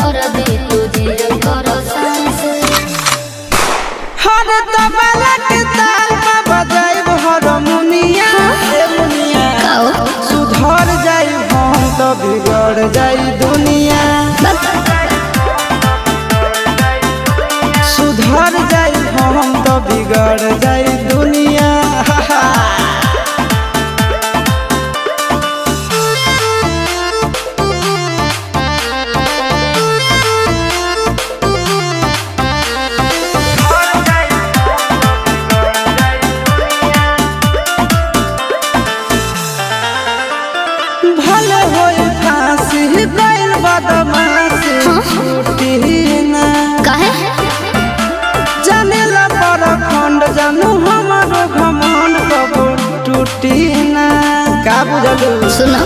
कर दे तुझे कर सांस हर तबला के ताल में बजाइब हारमोनिया ए मुनिया सुधर जाई हम तो बिगड़ जाई दुनिया सुधर जाई हम तो बिगड़ जाई दुनिया भले होई फांसी गइल बदमाशी छूटी ना काहे जानेला पर खंड जानू हमारो घमंड कबो टूटी ना का बुझलू सुना